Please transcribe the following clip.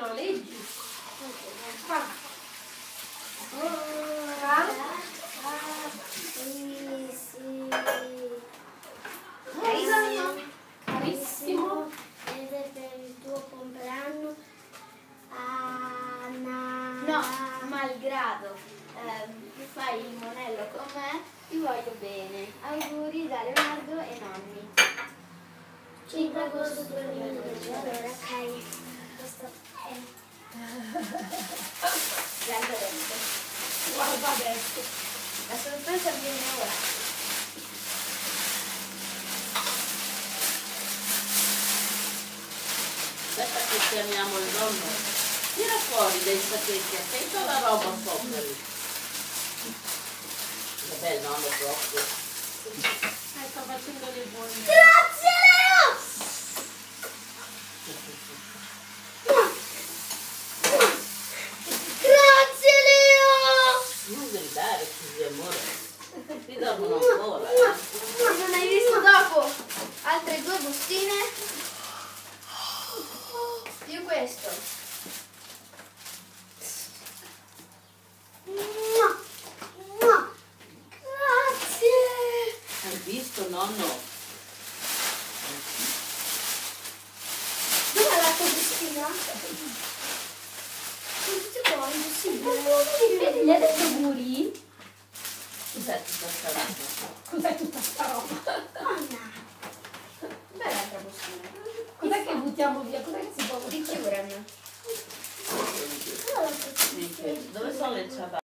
No, leggi. Qua. Carissimo. Ed è per il tuo compleanno. No, malgrado fai il monello con me, ti voglio bene. Auguri da Leonardo e nonni. 5 agosto 2012. Allora, ok. Questo è. Guarda adesso. Guarda adesso. La sorpresa viene ora. Aspetta che chiamiamo il nonno. Tira fuori dei sacchetti, attento alla roba sopra lì. Vabbè, il nonno proprio. Sto facendo le buone. Grazie Leo! Grazie Leo! Non gridare così, amore. Ti dormono ancora. Non hai visto dopo? Altre 2 bustine. Più questo. Grazie! Hai visto, nonno? Dov'è la tua bustina? Non si può, è impossibile. Vedi, gli hai detto auguri? Cos'è tutta sta roba? Cos'è tutta sta roba? Anna! Beh, l'altra bustina. Cos'è che buttiamo via? Cos'è che si può Di Curan. Allora, Dove sono le ciabatte?